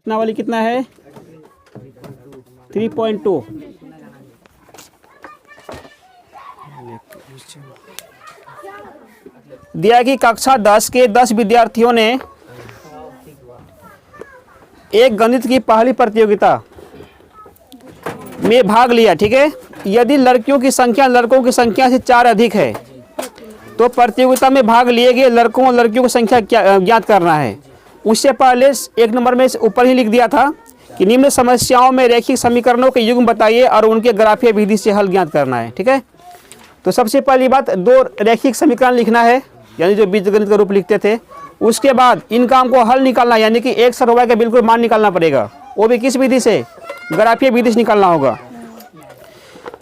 कितना वाली कितना है 3.2। दिया कि कक्षा 10 के 10 विद्यार्थियों ने एक गणित की पहली प्रतियोगिता में भाग लिया। ठीक है, यदि लड़कियों की संख्या लड़कों की संख्या से 4 अधिक है तो प्रतियोगिता में भाग लिए गए लड़कों और लड़कियों की संख्या ज्ञात करना है। उससे पहले एक नंबर में ऊपर ही लिख दिया था कि निम्न समस्याओं में रैखिक समीकरणों के युग्म बताइए और उनके ग्राफीय विधि से हल ज्ञात करना है। ठीक है, तो सबसे पहली बात 2 रैखिक समीकरण लिखना है, यानी जो बीजगणित का रूप लिखते थे। उसके बाद इन काम को हल निकालना, यानी कि x और y का बिल्कुल मान निकालना पड़ेगा, वो भी किस विधि से, ग्राफीय विधि से निकालना होगा।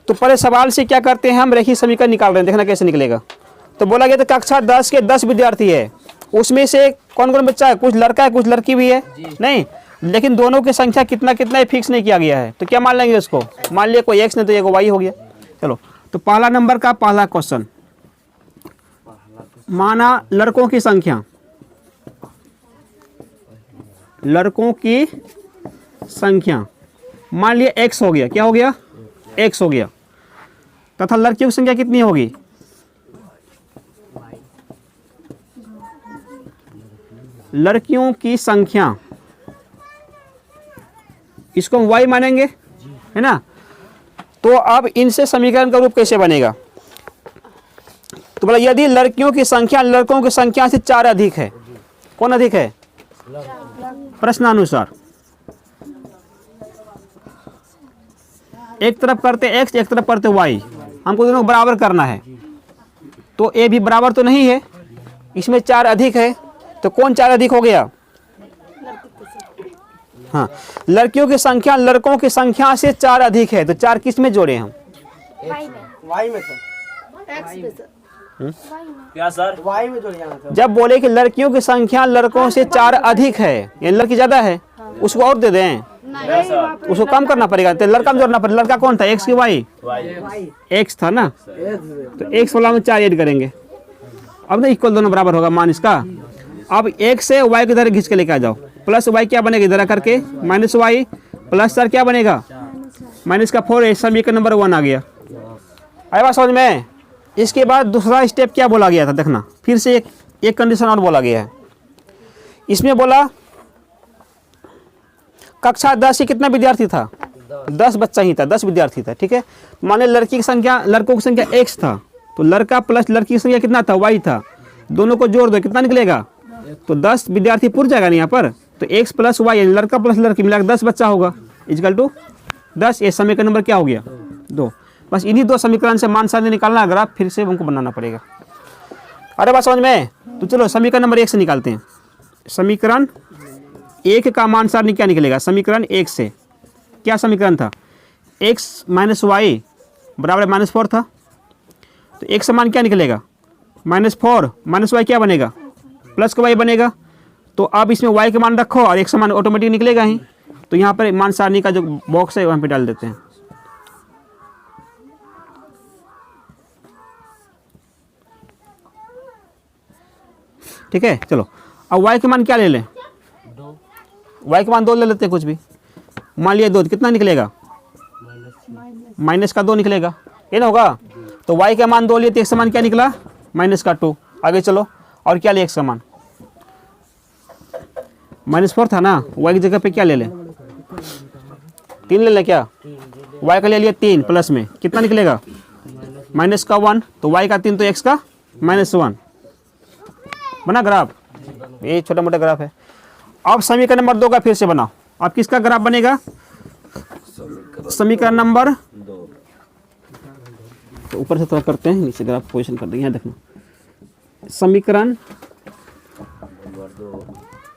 तो पहले सवाल से क्या करते हैं, हम रैखिक समीकरण निकाल रहे हैं, देखना कैसे निकलेगा। तो बोला गया था कक्षा 10 के 10 विद्यार्थी है, उसमें से कौन कौन बच्चा है, कुछ लड़का है कुछ लड़की भी है नहीं, लेकिन दोनों की संख्या कितना कितना है फिक्स नहीं किया गया है। तो क्या मान लेंगे उसको, मान लिया कोई x नहीं तो एक y हो गया। चलो, तो पहला नंबर का पहला क्वेश्चन, माना लड़कों की संख्या, लड़कों की संख्या मान लिया x हो गया, क्या हो गया, x हो गया, तथा लड़कियों की संख्या कितनी होगी, लड़कियों की संख्या, इसको हम y मानेंगे, है ना। तो अब इनसे समीकरण का रूप कैसे बनेगा, तो बोला यदि लड़कियों की संख्या लड़कों की संख्या से 4 अधिक है, कौन अधिक है, प्रश्नानुसार, एक तरफ करते x एक तरफ करते y, हमको दोनों बराबर करना है। तो a भी बराबर तो नहीं है, इसमें 4 अधिक है, तो कौन 4 अधिक हो गया, हाँ, लड़कियों की संख्या लड़कों की संख्या से 4 अधिक है। तो 4 किस में जोड़े हम, y में क्या सर, y में जोड़े। जब बोले कि लड़कियों की संख्या लड़कों से 4 अधिक है, यानी लड़की ज्यादा है, उसको और दे दें, उसको कम करना पड़ेगा, तो लड़का में जोड़ना पड़ेगा। लड़का कौन था, x की y, x था ना, तो x वाला में 4 ऐड करेंगे। अब ना इक्वल दोनों बराबर होगा मान इसका। अब x से y की तरह खींच के लेके आ जाओ, प्लस y क्या बनेगा इधर करके, माइनस y प्लस 4 क्या बनेगा, माइनस का 4, समीकरण नंबर 1 आ गया। आया बात समझ में। इसके बाद दूसरा स्टेप क्या बोला गया था, देखना फिर से एक कंडीशन और बोला गया है। इसमें बोला कक्षा 10 से कितना विद्यार्थी था, 10 बच्चा ही था, 10 विद्यार्थी था। ठीक है, माने लड़की की संख्या लड़कों की संख्या x था, तो लड़का प्लस लड़की की संख्या कितना था, y था, दोनों को जोड़ दो कितना निकलेगा, तो 10 विद्यार्थी पूर जाएगा नहीं यहाँ पर, तो x प्लस y लड़का प्लस लड़की मिलाकर 10 बच्चा होगा, इक्वल टू 10। ये समीकरण नंबर क्या हो गया, 2। बस इन्हीं 2 समीकरण से मान सारणी निकालना, अगर आप फिर से हमको बनाना पड़ेगा। अरे बात समझ में। तो चलो समीकरण नंबर 1 से निकालते हैं। समीकरण 1 का मान सारणी क्या निकलेगा, समीकरण 1 से क्या समीकरण था, x माइनस वाई बराबर -4 था, तो x का मान क्या निकलेगा, -4 माइनस वाई क्या बनेगा, प्लस का y बनेगा। तो अब इसमें y का मान रखो और x का मान ऑटोमेटिक निकलेगा ही। तो यहाँ पर मान सारणी का जो बॉक्स है वहाँ पे डाल देते हैं। ठीक है, चलो अब y के मान क्या ले लें, y के मान 2 ले लेते हैं, कुछ भी मान लिया 2, कितना निकलेगा, माइनस का 2 निकलेगा, ये ना होगा। तो y का मान 2 लिए तो x का मान क्या निकला, -2। आगे चलो, और क्या ले x का मान, -4 था ना, y की जगह पे क्या ले लें, 3 ले लें क्या, y का ले लिया 3, प्लस में कितना निकलेगा, -1, तो y का 3 तो x का -1 बना ग्राफ। ये छोटा मोटा ग्राफ है। अब समीकरण नंबर 2 का फिर से बनाओ। अब किसका ग्राफ बनेगा, समीकरण नंबर 2। तो ऊपर से थोड़ा करते हैं, नीचे ग्राफ पोजीशन कर देंगे, यहाँ देखना। समीकरण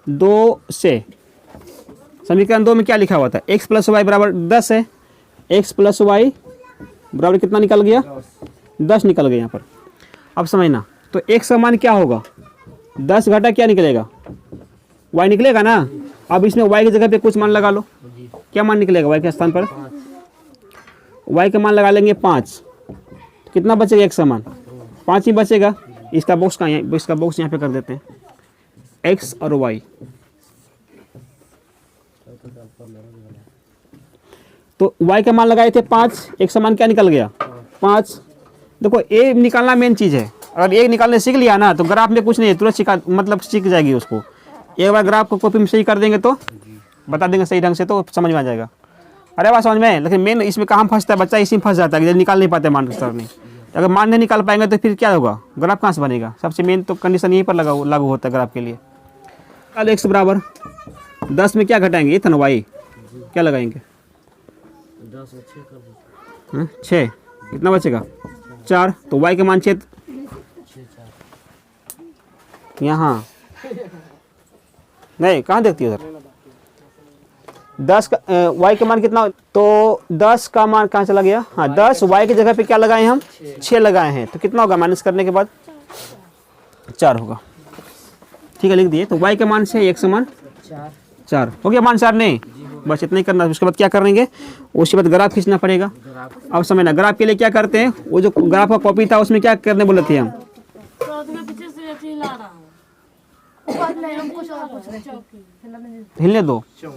2 से, समीकरण 2 में क्या लिखा हुआ था, x प्लस वाई बराबर 10 है, x प्लस वाई बराबर कितना निकल गया, 10 निकल गया यहाँ पर। अब समझना, तो x का मान क्या होगा, 10 घटा क्या निकलेगा, y निकलेगा ना। अब इसमें y की जगह पे कुछ मान लगा लो, क्या मान निकलेगा y के स्थान पर, y का मान लगा लेंगे 5, कितना बचेगा x का मान, 5 ही बचेगा। इसका बॉक्स कहाँ, इसका बॉक्स यहाँ पे कर देते हैं, x और y, तो y का मान लगाए थे 5, एक समान क्या निकल गया 5। देखो ए निकालना मेन चीज़ है। अगर एक निकालने सीख लिया ना तो ग्राफ में कुछ नहीं है, तुरंत सीखा मतलब सीख जाएगी उसको। एक बार ग्राफ को कॉपी में सही कर देंगे तो बता देंगे सही ढंग से तो समझ में आ जाएगा। अरे बात समझ में। लेकिन मेन इसमें कहाँ फंसता है बच्चा, इसी में फंस जाता है कि निकाल नहीं पाते मान सर नहीं। अगर मान नहीं निकाल पाएंगे तो फिर क्या होगा, ग्राफ कहाँ से बनेगा। सबसे मेन तो कंडीशन यहीं पर लागू होता है ग्राफ के लिए। कल x बराबर 10 में क्या घटाएंगे, ये था ना y, क्या लगाएंगे 6, कितना बचेगा 4। तो y का मान 6 यहाँ नहीं, कहाँ देखती हो उधर 10 का y का मान कितना, तो 10 का मान कहाँ चला गया। हाँ 10, y की जगह पे क्या लगाए हम 6 लगाए हैं, तो कितना होगा माइनस करने के बाद 4 होगा। ठीक है लिख दिए। तो y का मान से x मान 4 हो गया, मान 4 नहीं, बस इतना ही करना। उसके बाद क्या करेंगे, उसके बाद ग्राफ खींचना पड़ेगा। अब समझना ग्राफ के लिए क्या करते हैं, वो जो ग्राफ का कॉपी था उसमें क्या करने बोले थे हम, हम कुछ और पूछ रहे थे। हिलने दो सर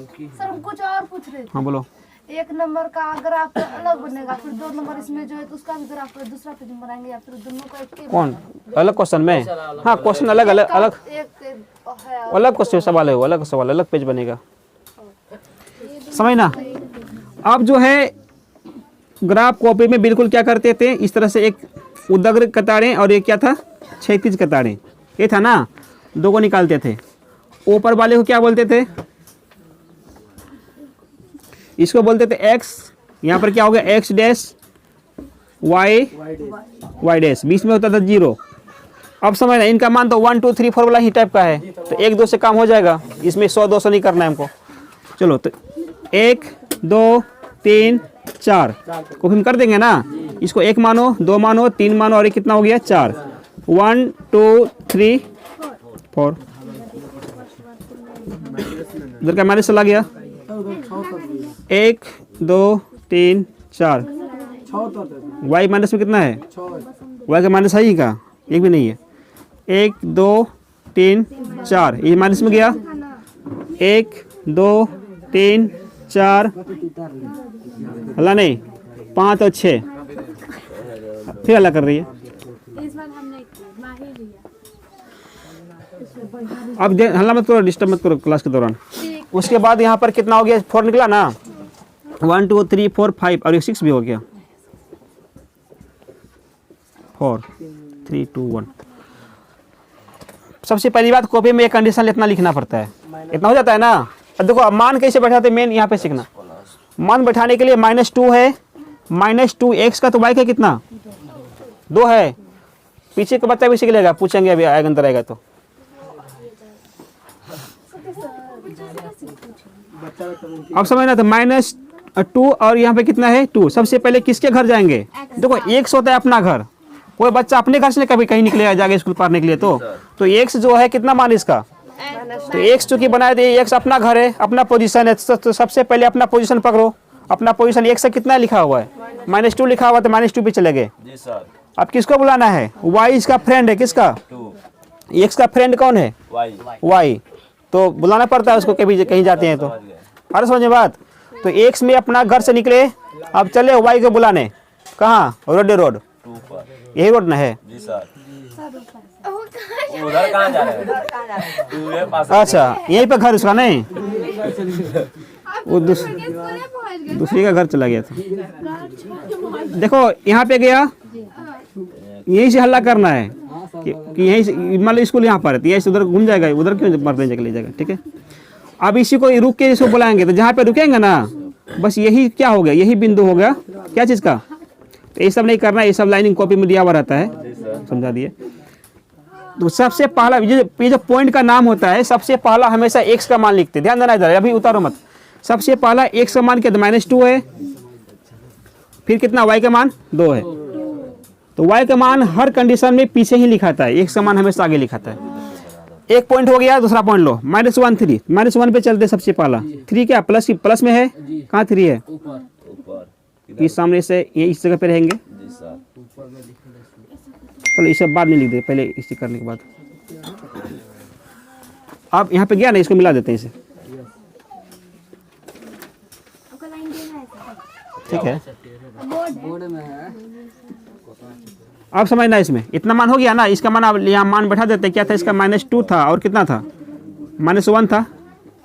हम कुछ और पूछ रहे थे। हाँ बोलो। 1 नंबर का ग्राफ अलग बनेगा, फिर 2 नंबर इसमें जो है तो उसका भी ग्राफ दूसरा पेज में बनाएंगे, या फिर दोनों का एक कौन अलग क्वेश्चन में। हाँ क्वेश्चन अलग अलग अलग है। अलग क्वेश्चन सवाल है, वो अलग सवाल अलग पेज बनेगा, समझना। अब जो है ग्राफ कॉपी में बिल्कुल क्या करते थे, इस तरह से एक उदग्र कतारें और एक क्या था क्षैतिज कतारें, ये था ना, दो को निकालते थे। ऊपर वाले को क्या बोलते थे, इसको बोलते थे x, यहाँ पर क्या हो गया x डैश y डैश, बीच में होता था 0। अब समझना इनका मान तो 1 2 3 4 वाला ही टाइप का है, तो 1 2 से काम हो जाएगा, इसमें 100 200 नहीं करना है हमको। चलो तो 1 2 3 4 को हम कर देंगे ना, इसको 1 मानो 2 मानो 3 मानो और ये कितना हो गया 4, 1 2 3 4। इधर का माइनस चला गया 1 2 3 4, y माइनस में कितना है, y का माइनस है ही का, एक भी नहीं है। 1 2 3 4 ये माइनस में गया, 1 2 3 4 हल्ला नहीं, 5 और 6 फिर हल्ला कर रही है। अब हल्ला मत करो, डिस्टर्ब मत करो क्लास के दौरान। उसके बाद यहाँ पर कितना हो गया 4 निकला ना, 1 2 3 4 5 और 6 भी हो गया, 4 3 2 1। सबसे पहली बात कॉपी में एक कंडीशन इतना लिखना पड़ता है, इतना हो जाता है ना। अब देखो अब मान कैसे बैठाते, मेन यहाँ पे सीखना। मान बैठाने के लिए -2 है, -2x का तो y का कितना 2 है, पीछे का बच्चा भी सीख लेगा, पूछेंगे अभी आएगा अंदर आएगा तो। अब समझना तो -2 और यहाँ पे कितना है 2। सबसे पहले किसके घर जाएंगे, देखो x होता है अपना घर, कोई बच्चा अपने घर से कभी कहीं निकलेगा जाके स्कूल पढ़ने के लिए, तो x जो है कितना मान इसका, तो x चूंकि बनाए थे, x अपना घर है अपना पोजीशन है, तो सबसे पहले अपना पोजीशन पकड़ो। अपना पोजीशन x से कितना लिखा हुआ है, -2 लिखा हुआ, तो -2 पे चले गए। अब किसको बुलाना है, y इसका फ्रेंड है, किसका x का फ्रेंड कौन है y, तो बुलाना पड़ता है उसको कभी कहीं जाते हैं तो। अरे समझे बात। तो x में अपना घर से निकले, अब चले y को बुलाने, कहाँ रोड यही रोड ना है। उधर कहाँ जा रहे हैं, अच्छा यहीं पे घर उसका नहीं, वो दूसरी का घर चला गया था। देखो यहाँ पे गया, यहीं से हल्ला करना है कि यहीं से मान लो स्कूल यहाँ पर है, यहीं से उधर घूम जाएगा, उधर क्यों मर लेने ले जाएगा। ठीक है, अब इसी को रुक के इसको बुलाएंगे, तो जहाँ पे रुकेंगे ना बस यही क्या हो गया, यही बिंदु हो गया क्या चीज़ का। तो ये सब नहीं करना, ये सब लाइनिंग कॉपी में दिया हुआ रहता है, समझा दिए। तो सबसे पहला ये जो पॉइंट का नाम होता है, सबसे पहला हमेशा x का मान लिखते हैं, ध्यान देना इधर, अभी उतारो मत। सबसे पहला x का मान क्या, -2 है, फिर कितना y का मान 2 है। तो y का मान हर कंडीशन में पीछे ही लिखाता है, x का मान हमेशा आगे लिखाता है। एक पॉइंट हो गया, दूसरा पॉइंट लो, -1 3, -1 पे चलते सबसे पहला 3 क्या प्लस में है, कहाँ 3 है, इस सामने से ये इस जगह पे रहेंगे। चलो इसे बाद में लिख दे, पहले इसे करने के बाद। अब यहाँ पे गया ना, इसको मिला देते हैं इसे, आपका लाइन देना है ठीक है, बोर्ड है। अब समझना इसमें इतना मान हो गया ना, इसका मान अब यहाँ मान बैठा देते, क्या था इसका -2 था और कितना था -1 था,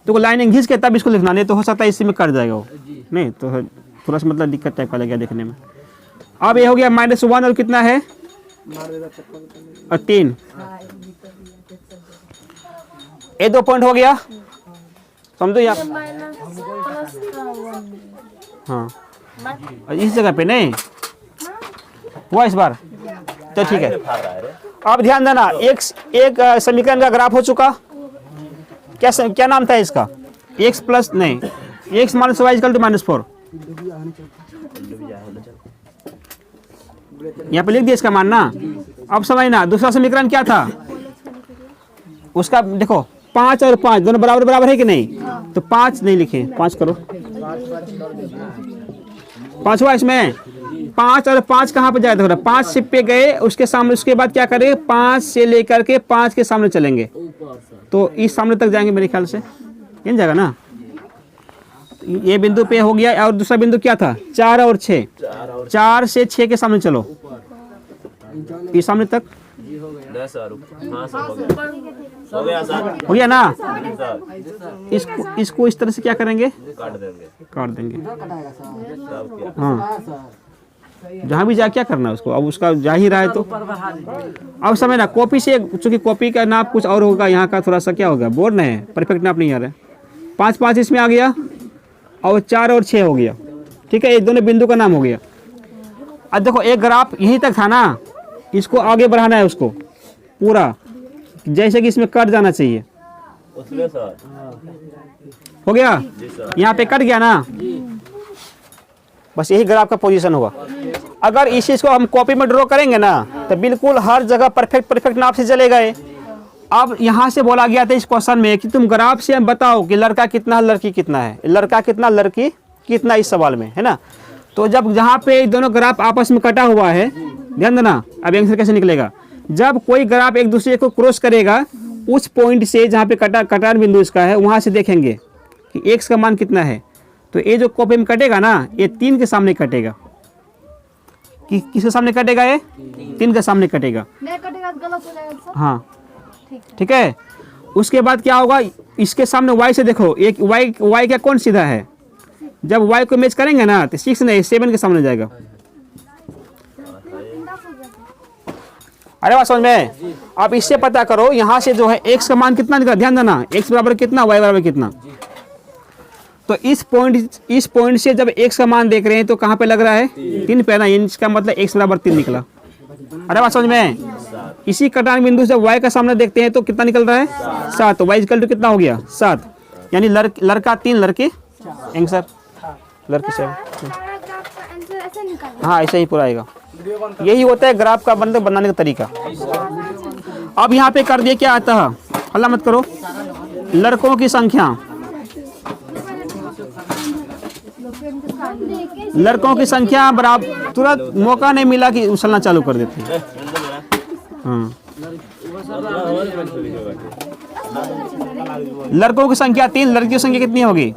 तो लाइन घिस के तब इसको लिखना, नहीं तो हो सकता है इसी में कट जाएगा वो, नहीं तो थोड़ा सा मतलब दिक्कत टाइप का लगेगा देखने में। अब ये हो गया -1 और कितना है और 3, ये 2 पॉइंट हो गया, समझो यहाँ। हाँ और इस जगह पे नहीं हुआ इस बार, तो ठीक है। अब ध्यान देना, एक समीकरण का ग्राफ हो चुका, क्या नाम था इसका, x प्लस नहीं x minus y equal to -4, यहाँ पे लिख दिया इसका मान ना। अब समझना दूसरा समीकरण क्या था उसका, देखो 5 और 5 दोनों बराबर बराबर है कि नहीं, तो 5 नहीं लिखे, 5 करो, 5 हुआ इसमें, 5 और 5 कहाँ पे जाए, देखो 5 शिप पे गए, उसके सामने, उसके बाद क्या करें, 5 से लेकर के 5 के सामने चलेंगे, तो इस सामने तक जाएंगे मेरे ख्याल से, मिल जाएगा ना। ये बिंदु पे हो गया, और दूसरा बिंदु क्या था 4 और 6, 4 से 6 के सामने चलो, इस सामने तक हो गया ना। इसको इस तरह से क्या करेंगे, काट देंगे। हाँ जहाँ भी जा क्या करना है उसको, अब उसका जा ही रहा है तो अब समय ना कॉपी से, चूंकि कॉपी का नाप कुछ और होगा, यहाँ का थोड़ा सा क्या होगा, बोर्ड नहीं है, परफेक्ट नाप नहीं आ रहा है। 5 5 इसमें आ गया और 4 और 6 हो गया, ठीक है, ये दोनों बिंदु का नाम हो गया। अब देखो एक ग्राफ यहीं तक था ना, इसको आगे बढ़ाना है उसको पूरा, जैसे कि इसमें कट जाना चाहिए, हो गया, यहाँ पे कट गया ना, बस यही ग्राफ का पोजीशन होगा। अगर इस चीज को हम कॉपी में ड्रॉ करेंगे ना, तो बिल्कुल हर जगह परफेक्ट नाप से चलेगा ये। अब यहाँ से बोला गया था इस क्वेश्चन में कि तुम ग्राफ से बताओ कि लड़का कितना लड़की कितना है, लड़का कितना लड़की कितना, इस सवाल में है ना। तो जब जहाँ पे दोनों ग्राफ आपस में कटा हुआ है, ध्यान देना, अब आंसर कैसे निकलेगा, जब कोई ग्राफ एक दूसरे को क्रॉस करेगा, उस पॉइंट से जहाँ पे कटान बिंदु इसका है, वहाँ से देखेंगे कि x का मान कितना है, तो ये जो कॉपी में कटेगा ना, ये 3 के सामने कटेगा, कि किसके सामने कटेगा, ये 3 के सामने कटेगा, नहीं कटेगा तो गलत हो जाएगा सर। हाँ ठीक है। उसके बाद क्या होगा, इसके सामने y से देखो, एक y क्या कौन सीधा है, जब y को मैच करेंगे ना तो 6 नहीं 7 के सामने जाएगा। अरे बात समझ में। अब इससे पता करो, यहाँ से जो है x का मान कितना निकला, ध्यान देना, x बराबर कितना, y बराबर कितना। तो इस पॉइंट से जब x का मान देख रहे हैं तो कहाँ पे लग रहा है, 3 पे ना, इसका मतलब x बराबर 3 निकला। अरे बात समझ में। इसी कटान बिंदु से y का सामने देखते हैं तो कितना निकल रहा है, 7, तो y इक्वल टू कितना हो गया 7, यानी लड़का 3 लड़के, आंसर लड़की 7। हाँ ऐसे ही पूरा आएगा, यही होता है ग्राफ का बनाने का तरीका। अब यहाँ पे कर दिए क्या आता है, हल्ला मत करो, लड़कों की संख्या, लड़कों की संख्या बराबर, तुरंत मौका नहीं मिला कि उछलना चालू कर देते हैं। हाँ लड़कों की संख्या 3, लड़कियों की संख्या कितनी होगी,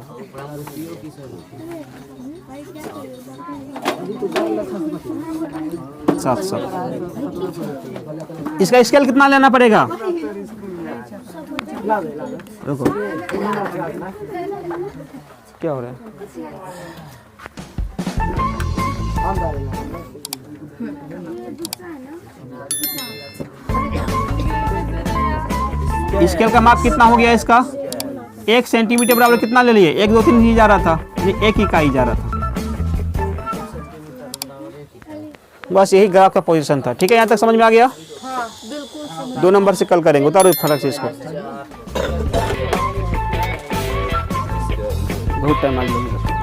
सात। इसका स्केल कितना लेना पड़ेगा, रुको क्या हो रहा है, स्केल का माप कितना हो गया इसका, 1 सेंटीमीटर बराबर कितना ले लिए, 1 2 3 ही जा रहा था, ये 1 इकाई जा रहा था। बस यही ग्राफ का पोजीशन था, ठीक है, यहाँ तक समझ में आ गया। हाँ, बिल्कुल 2 नंबर से कल करेंगे, उतारो फर्क से इसको, बहुत टाइम आ गया।